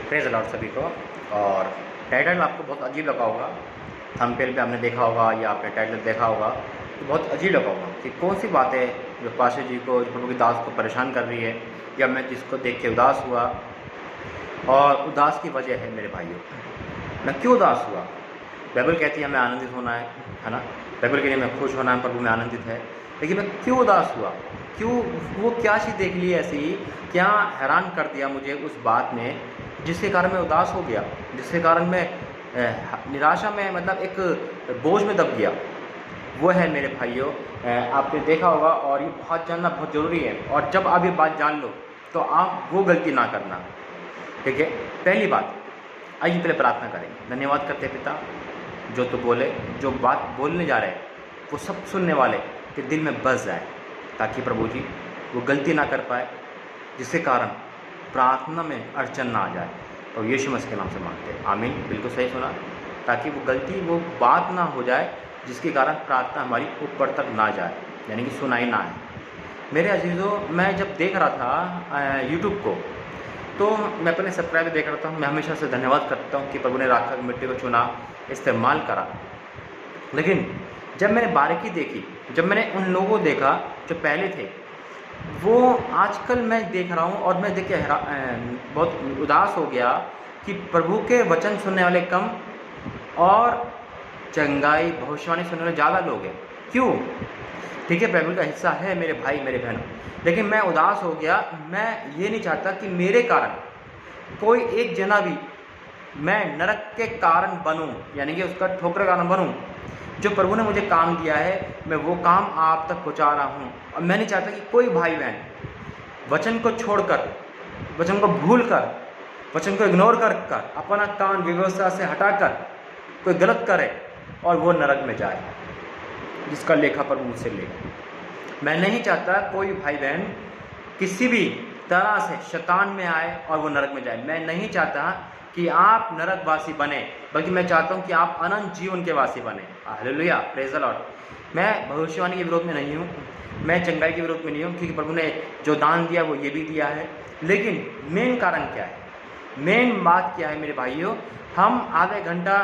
Praise the Lord सभी को। और टाइटल आपको बहुत अजीब लगा होगा, थंबनेल पे आपने देखा होगा या आपने टाइटल देखा होगा तो बहुत अजीब लगा होगा कि कौन सी बात है जो पाशा जी को, जो प्रभु की दास को परेशान कर रही है, या मैं जिसको देख के उदास हुआ। और उदास की वजह है मेरे भाइयों, मैं क्यों उदास हुआ। बाइबल कहती है हमें आनंदित होना है ना। बाइबल के लिए मैं खुश होना है, प्रभु में आनंदित है। लेकिन मैं क्यों उदास हुआ, क्यों, वो क्या चीज़ देख ली ऐसी, क्या हैरान कर दिया मुझे उस बात ने जिसके कारण मैं उदास हो गया, जिसके कारण मैं निराशा में, मतलब एक बोझ में दब गया। वो है मेरे भाइयों, आपने देखा होगा, और ये बहुत जानना बहुत ज़रूरी है। और जब आप ये बात जान लो तो आप वो गलती ना करना, ठीक है। पहली बात, आइए पहले प्रार्थना करें। धन्यवाद करते पिता, जो तो बोले, जो बात बोलने जा रहे हैं वो सब सुनने वाले के दिल में बस जाए, ताकि प्रभु जी वो गलती ना कर पाए जिसके कारण प्रार्थना में अड़चन ना आ जाए। तो यीशु मसीह के नाम से मांगते हैं, आमीन। बिल्कुल सही सुना, ताकि वो गलती, वो बात ना हो जाए जिसके कारण प्रार्थना हमारी ऊपर तक ना जाए, यानी कि सुनाई ना आए। मेरे अजीज़ों, मैं जब देख रहा था यूट्यूब को, तो मैं अपने सब्सक्राइबर देख रहा था। मैं हमेशा से धन्यवाद करता हूँ कि प्रभु ने राखा मिट्टी को चुना, इस्तेमाल करा। लेकिन जब मैंने बारीकी देखी, जब मैंने उन लोगों को देखा जो पहले थे, वो आजकल मैं देख रहा हूँ और मैं देख के बहुत उदास हो गया कि प्रभु के वचन सुनने वाले कम और चंगाई भविष्यवाणी सुनने वाले ज़्यादा लोग हैं। क्यों? ठीक है, बाइबल का हिस्सा है मेरे भाई मेरे बहनों, लेकिन मैं उदास हो गया। मैं ये नहीं चाहता कि मेरे कारण कोई एक जना भी मैं नरक के कारण बनूं, यानी कि उसका ठोकर का कारण बनूं। जो प्रभु ने मुझे काम दिया है, मैं वो काम आप तक पहुंचा रहा हूं। और मैं नहीं चाहता कि कोई भाई बहन वचन को छोड़कर, वचन को भूलकर, वचन को इग्नोर कर अपना काम व्यवस्था से हटाकर कोई गलत करे और वो नरक में जाए, जिसका लेखा प्रभु मुझसे लेगा। मैं नहीं चाहता कोई भाई बहन किसी भी तरह से शैतान में आए और वो नरक में जाए। मैं नहीं चाहता कि आप नरकवासी बने, बल्कि मैं चाहता हूं कि आप अनंत जीवन के वासी बने। Hallelujah, praise the Lord. मैं भविष्यवाणी के विरोध में नहीं हूं, मैं चंगाई के विरोध में नहीं हूं, क्योंकि प्रभु ने जो दान दिया वो ये भी दिया है। लेकिन मेन कारण क्या है, मेन बात क्या है मेरे भाइयों, हम आधे घंटा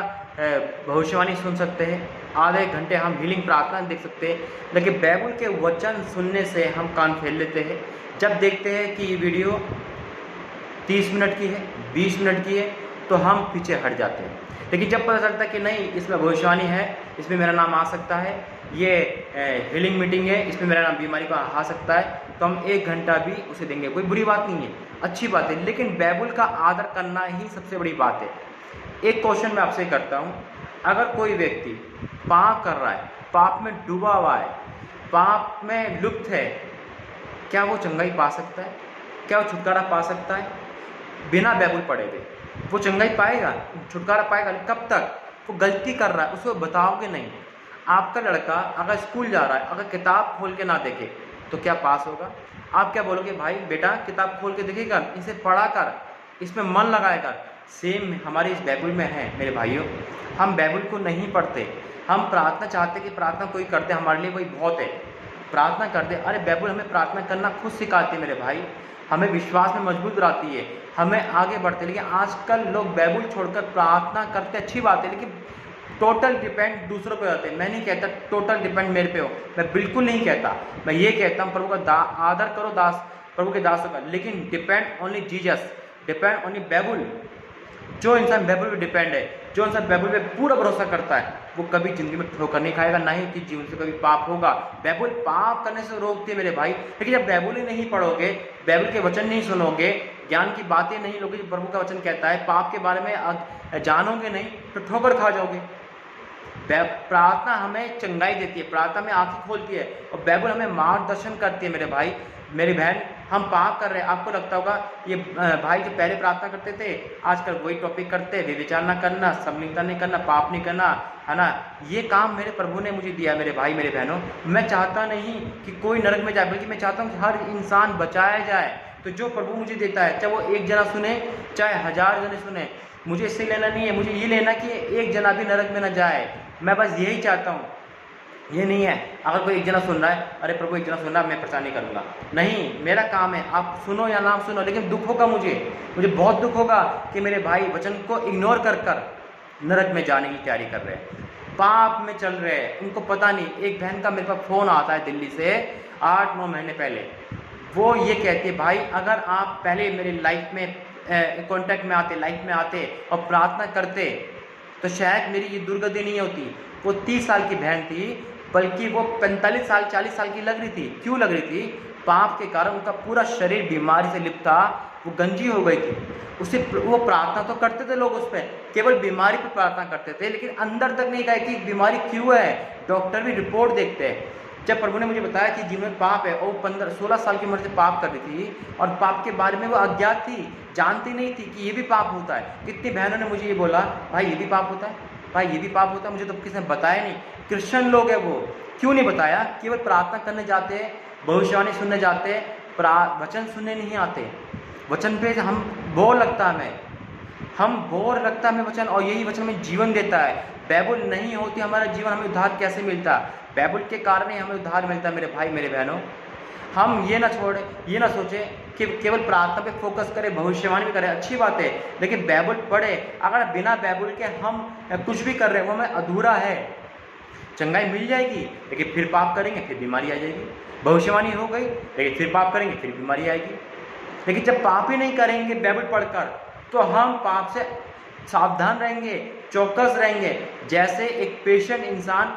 भविष्यवाणी सुन सकते हैं, आधे घंटे हम हीलिंग प्रार्थना देख सकते हैं, लेकिन बाइबल के वचन सुनने से हम कान फेर लेते हैं। जब देखते हैं कि ये वीडियो 30 मिनट की है, 20 मिनट की है, तो हम पीछे हट जाते हैं। लेकिन जब पता चलता है कि नहीं, इसमें भविष्यवाणी है, इसमें मेरा नाम आ सकता है, ये हीलिंग मीटिंग है, इसमें मेरा नाम बीमारी को आ सकता है, तो हम 1 घंटा भी उसे देंगे। कोई बुरी बात नहीं है, अच्छी बात है, लेकिन बाइबल का आदर करना ही सबसे बड़ी बात है। एक क्वेश्चन मैं आपसे करता हूँ, अगर कोई व्यक्ति पाप कर रहा है, पाप में डूबा हुआ है, पाप में लुप्त है, क्या वो चंगाई पा सकता है? क्या वो छुटकारा पा सकता है? बिना बाइबल पढ़े हुए वो चंगाई पाएगा, छुटकारा पाएगा? कब तक? वो गलती कर रहा है, उसको बताओगे नहीं। आपका लड़का अगर स्कूल जा रहा है, अगर किताब खोल के ना देखे तो क्या पास होगा? आप क्या बोलोगे, भाई बेटा किताब खोल के देखेगा, इसे पढ़ा कर, इसमें मन लगाएगा। सेम हमारे इस बाइबल में है मेरे भाइयों। हम बाइबल को नहीं पढ़ते, हम प्रार्थना चाहते कि प्रार्थना कोई करते, हमारे लिए कोई बहुत है, प्रार्थना करते। अरे बाइबल हमें प्रार्थना करना खुद सिखाती है मेरे भाई, हमें विश्वास में मजबूत बनाती है, हमें आगे बढ़ते। लेकिन आजकल लोग बाइबल छोड़कर प्रार्थना करते, अच्छी बात है, लेकिन टोटल डिपेंड दूसरों पे होते हैं। मैं नहीं कहता टोटल डिपेंड मेरे पे हो, मैं बिल्कुल नहीं कहता। मैं ये कहता हूँ प्रभु का आदर करो, दास प्रभु के दासों का, लेकिन depend only Jesus, depend only Bible. जो इंसान बाइबल पे डिपेंड है, जो इंसान बाइबल पे पूरा भरोसा करता है, वो कभी जिंदगी में ठोकर नहीं खाएगा, ना ही कि जीवन से कभी पाप होगा। बाइबल पाप करने से रोकती है मेरे भाई। लेकिन जब बाइबल ही नहीं पढ़ोगे, बाइबल के वचन नहीं सुनोगे, ज्ञान की बातें नहीं लोगे, जो प्रभु का वचन कहता है, पाप के बारे में जानोगे नहीं, तो ठोकर खा जाओगे। प्रार्थना हमें चंगाई देती है, प्रार्थना में आंखें खोलती है, और बाइबल हमें मार्गदर्शन करती है मेरे भाई मेरी बहन। हम पाप कर रहे हैं, आपको लगता होगा ये भाई जो पहले प्रार्थना करते थे आजकल वही टॉपिक करते हैं, व्यभिचार ना करना, समलिंगता नहीं करना, पाप नहीं करना, है ना। ये काम मेरे प्रभु ने मुझे दिया मेरे भाई मेरे बहनों। मैं चाहता नहीं कि कोई नरक में जाए, बल्कि मैं चाहता हूँ कि हर इंसान बचाया जाए। तो जो प्रभु मुझे देता है, चाहे वो एक जना सुने, चाहे 1000 जने सुने, मुझे इससे लेना नहीं है, मुझे ये लेना कि एक जना भी नरक में न जाए। मैं बस यही चाहता हूँ ये नहीं है अगर कोई एक जना सुन रहा है, अरे प्रभु एक जना सुन रहा है मैं प्रचार नहीं करूँगा। नहीं, मेरा काम है आप सुनो या ना सुनो, लेकिन दुख होगा मुझे बहुत दुख होगा कि मेरे भाई वचन को इग्नोर कर नरक में जाने की तैयारी कर रहे हैं, पाप में चल रहे हैं। उनको पता नहीं। एक बहन का मेरे पास फ़ोन आता है दिल्ली से 8-9 महीने पहले, वो ये कहती है भाई अगर आप पहले मेरी लाइफ में कॉन्टैक्ट में आते, लाइफ में आते और प्रार्थना करते तो शायद मेरी ये दुर्गति नहीं होती। वो 30 साल की बहन थी, बल्कि वो 45 साल 40 साल की लग रही थी। क्यों लग रही थी? पाप के कारण उनका पूरा शरीर बीमारी से लिप्त था, वो गंजी हो गई थी। उसे वो प्रार्थना तो करते थे लोग उस पर, केवल बीमारी पर प्रार्थना करते थे, लेकिन अंदर तक नहीं गए कि बीमारी क्यों है। डॉक्टर भी रिपोर्ट देखते हैं। जब प्रभु ने मुझे बताया कि जीवन में पाप है, और 15-16 साल की उम्र से पाप कर रही थी और पाप के बारे में वो अज्ञात थी, जानती नहीं थी कि ये भी पाप होता है। कितनी बहनों ने मुझे ये बोला, भाई ये भी पाप होता है, भाई ये भी पाप होता है। मुझे तो किसी ने बताया नहीं। क्रिश्चियन लोग हैं वो, क्यों नहीं बताया? केवल प्रार्थना करने जाते, भविष्यवाणी सुनने जाते, वचन सुनने नहीं आते। वचन पे हम बोर लगता है हमें वचन, और यही वचन हमें जीवन देता है। बाइबल नहीं होती हमारा जीवन, हमें उद्धार कैसे मिलता? बाइबल के कारण ही हमें उद्धार मिलता है मेरे भाई मेरे बहनों। हम ये ना सोचें कि केवल प्रार्थना पे फोकस करें, भविष्यवाणी भी करें, अच्छी बात है, लेकिन बाइबल पढ़े। अगर बिना बाइबल के हम कुछ भी कर रहे हैं वो हमें अधूरा है। चंगाई मिल जाएगी लेकिन फिर पाप करेंगे, फिर बीमारी आ जाएगी। भविष्यवाणी हो गई लेकिन फिर पाप करेंगे, फिर बीमारी आएगी। लेकिन जब पाप ही नहीं करेंगे बाइबल पढ़कर, तो हम पाप से सावधान रहेंगे, चौकस रहेंगे। जैसे एक पेशेंट इंसान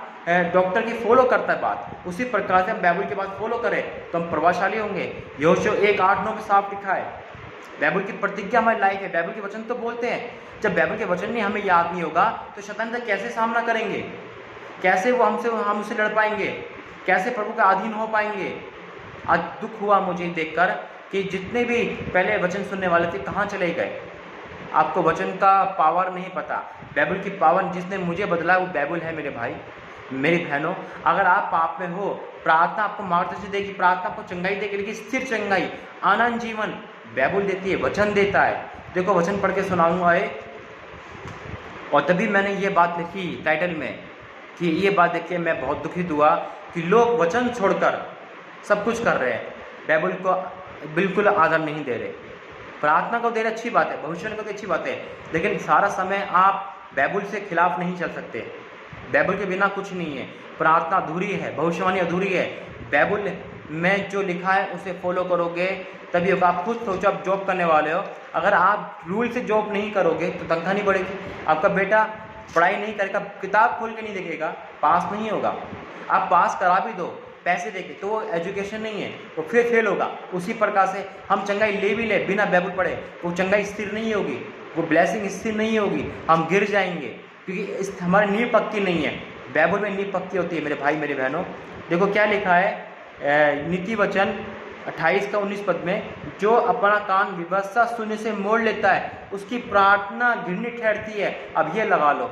डॉक्टर की फॉलो करता है बात, उसी प्रकार से हम बाइबल की बात फॉलो करें तो हम प्रभावशाली होंगे। यहोशू 1:8-9 में साफ लिखा है। बाइबल की प्रतिज्ञा हमारी लाइफ है। बाइबल के वचन तो बोलते हैं। जब बाइबल के वचन नहीं हमें याद नहीं होगा तो शैतान का कैसे सामना करेंगे? कैसे वो हम उससे लड़ पाएंगे? कैसे प्रभु के अधीन हो पाएंगे? आज दुख हुआ मुझे देखकर कि जितने भी पहले वचन सुनने वाले थे कहाँ चले गए। आपको वचन का पावर नहीं पता। बाइबल की पावर जिसने मुझे बदला वो बाइबल है मेरे भाई मेरी बहनों। अगर आप पाप में हो, प्रार्थना आपको मार्गदर्शन देगी, प्रार्थना आपको चंगाई देगी, लेकिन स्थिर चंगाई, आनंद जीवन बाइबल देती है, वचन देता है। देखो वचन पढ़ के सुनाऊंगा और तभी मैंने ये बात लिखी टाइटल में कि ये बात देख के मैं बहुत दुखित हुआ कि लोग वचन छोड़कर सब कुछ कर रहे हैं, बाइबल को बिल्कुल आदर नहीं दे रहे। प्रार्थना को दे रहे अच्छी बात है, भविष्य को तो अच्छी बात है, लेकिन सारा समय आप बाइबल से खिलाफ नहीं चल सकते। बाइबल के बिना कुछ नहीं है। प्रार्थना अधूरी है, भविष्यवाणी अधूरी है। बाइबल में जो लिखा है उसे फॉलो करोगे तभी होगा। आप खुद सोचो, आप जॉब करने वाले हो, अगर आप रूल से जॉब नहीं करोगे तो तनख्वाह नहीं बढ़ेगी। आपका बेटा पढ़ाई नहीं करेगा, किताब खोल के नहीं देखेगा, पास नहीं होगा। आप पास करा भी दो पैसे देके तो वो एजुकेशन नहीं है, वो फिर फेल होगा। उसी प्रकार से हम चंगाई ले भी ले बिना बाइबल पढ़े, वो चंगाई स्थिर नहीं होगी, वो ब्लेसिंग स्थिर नहीं होगी, हम गिर जाएंगे, क्योंकि हमारी नींव पक्की नहीं है। बाइबल में नींव पक्की होती है मेरे भाई मेरे बहनों। देखो क्या लिखा है नीति वचन 28-19 पद में, जो अपना कान विवशता सुनने से मोड़ लेता है उसकी प्रार्थना घृणित ठहरती है। अब ये लगा लो,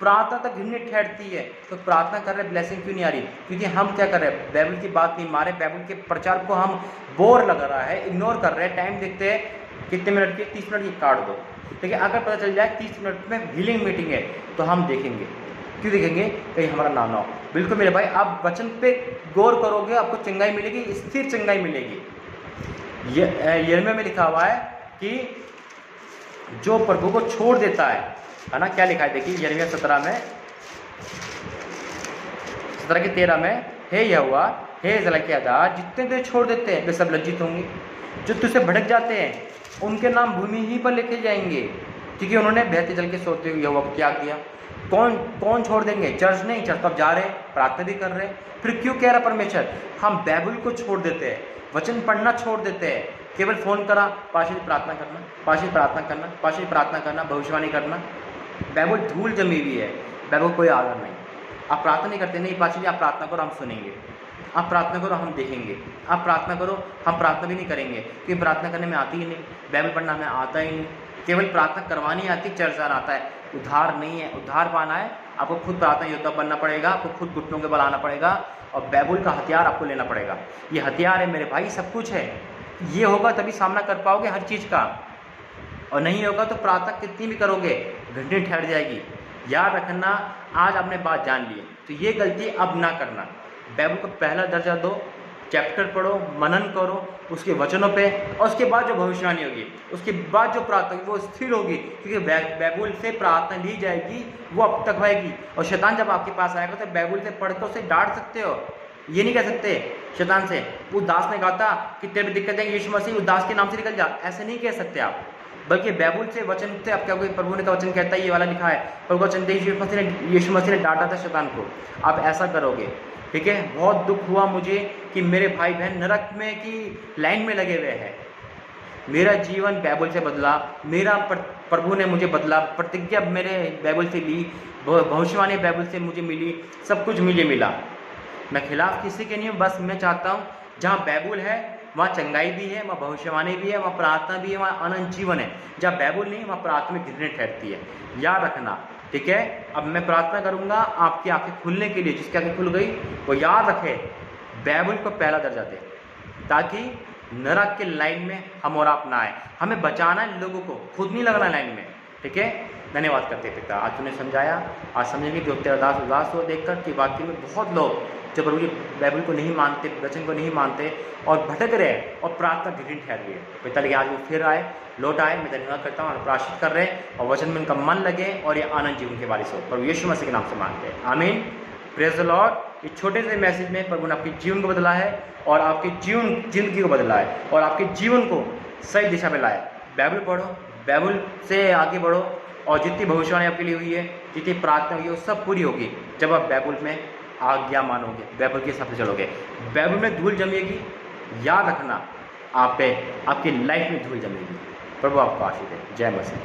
प्रार्थना तो घृणित ठहरती है, तो प्रार्थना कर रहे ब्लेसिंग क्यों नहीं आ रही? क्योंकि हम क्या कर रहे हैं, बाइबल की बात नहीं मारे, बाइबल के प्रचार को हम बोर लग रहा है, इग्नोर कर रहे हैं। टाइम देखते हैं कितने मिनट की, 30 मिनट की काट दो। लेकिन अगर पता चल जाए 30 मिनट में हीलिंग मीटिंग है तो हम देखेंगे। क्यों देखेंगे? कहीं हमारा नाम ना हो। बिल्कुल मेरे भाई, आप वचन पे गौर करोगे, आपको चंगाई मिलेगी, स्थिर चंगाई मिलेगी। यिर्मयाह में लिखा हुआ है कि जो प्रभु को छोड़ देता है ना, क्या लिखा है देखिए यिर्मयाह 17:13 में, हे यहोवा, हे इस्राएल के आधार, जितने तुझे छोड़ देते हैं वे सब लज्जित होंगे। जो तुझसे भटक जाते हैं उनके नाम भूमि ही पर लिखे जाएंगे, क्योंकि उन्होंने बहते जल के सोते हुए यहोवा को त्याग दिया। कौन छोड़ देंगे? चर्च नहीं, चर्च तो जा रहे, प्रार्थना भी कर रहे। फिर क्यों कह रहा परमेश्वर? हम बाइबल को छोड़ देते हैं, वचन पढ़ना छोड़ देते हैं। केवल फ़ोन करा, पाशी प्रार्थना करना, पाशी प्रार्थना करना, पाशी प्रार्थना करना, भविष्यवाणी करना। बाइबल धूल जमी हुई है, बाइबल कोई आदर नहीं। आप प्रार्थना नहीं करते, नहीं पाशी जी आप प्रार्थना करो हम सुनेंगे, आप प्रार्थना करो हम देखेंगे, आप प्रार्थना करो हम प्रार्थना भी नहीं करेंगे, क्योंकि प्रार्थना करने में आती ही नहीं, बाइबल पढ़ना हमें आता ही नहीं। केवल प्रार्थना करवानी आती, चर्च जाना आता है, उद्धार नहीं है। उद्धार पाना है आपको खुद प्रार्थना योद्धा बनना पड़ेगा, आपको खुद घुटनों के बल आना पड़ेगा, और बाइबल का हथियार आपको लेना पड़ेगा। ये हथियार है मेरे भाई, सब कुछ है। ये होगा तभी सामना कर पाओगे हर चीज़ का, और नहीं होगा तो प्रार्थना कितनी भी करोगे घंटे ठहर जाएगी। याद रखना, आज आपने बात जान ली तो ये गलती अब ना करना। बाइबल को पहला दर्जा दो, चैप्टर पढ़ो, मनन करो उसके वचनों पे, और उसके बाद जो भविष्यवाणी होगी, उसके बाद जो प्रार्थना होगी वो स्थिर होगी, क्योंकि बाइबल से प्रार्थना ली जाएगी वो अब तक होएगी। और शैतान जब आपके पास आएगा तो बाइबल से पढ़ कर उसे डांट सकते हो, ये नहीं कह सकते शैतान से उस दास ने कहा था कि तेरे दिक्कत है यीशु मसीह उस दास के नाम से निकल जा, ऐसे नहीं कह सकते आप। बल्कि बाइबल से वचन से आप क्या, कोई प्रभु ने का वचन कहता है, ये वाला लिखा है, प्रभु वचन यीशु मसीह ने डांटा था शैतान को, आप ऐसा करोगे, ठीक है। बहुत दुख हुआ मुझे कि मेरे भाई बहन नरक में की लाइन में लगे हुए हैं। मेरा जीवन बाइबल से बदला, मेरा प्रभु ने मुझे बदला, प्रतिज्ञा मेरे बाइबल से ली, भविष्यवाणी बाइबल से मुझे मिली, सब कुछ मुझे मिला। मैं खिलाफ किसी के नहीं हूँ, बस मैं चाहता हूँ जहाँ बाइबल है वहाँ चंगाई भी है, वहाँ भविष्यवाणी भी है, वहाँ प्रार्थना भी है, वहाँ अनंत जीवन है। जहाँ बाइबल नहीं वहाँ प्रार्थना में गिरने ठहरती है, याद रखना, ठीक है। अब मैं प्रार्थना करूँगा आपकी आंखें खुलने के लिए, जिसकी आंखें खुल गई वो याद रखे बाइबल को पहला दर्जा दे, ताकि नरक के लाइन में हम और आप ना आए। हमें बचाना है लोगों को, खुद नहीं लगना लाइन में, ठीक है। धन्यवाद करते पिता, आज तूने समझाया, आज समझेंगे जो तेरा दास उदास हो देखकर कि वाकई में बहुत लोग जो प्रभु की बाइबल को नहीं मानते, वचन को नहीं मानते और भटक रहे और प्रार्थना गिरने ठहर रही है। पिता लेकिन आज वो फिर आए, लौट आए, मैं धन्यवाद करता हूँ और प्राश्चित कर रहे हैं और वचन में उनका मन लगे और ये आनंद जीवन के वारिस हो। प्रभु यीशु मसीह के नाम से मांगते हैं, आमीन। Praise the Lord. इस छोटे से मैसेज में प्रभु ने आपके जीवन को बदला है और आपके जिंदगी को बदला है और आपके जीवन को सही दिशा में लाया। बाइबल पढ़ो, बाइबल से आगे बढ़ो और जितनी भविष्यवाणी आपके लिए हुई है, जितनी प्रार्थना हुई है, वो सब पूरी होगी जब आप बाइबल में आज्ञा मानोगे, बाइबल के हिसाब से चलोगे। बाइबल में धूल जमेगी, याद रखना, आप पे आपकी लाइफ में धूल जमेगी। प्रभु आपको आशीष दे। जय मसीह।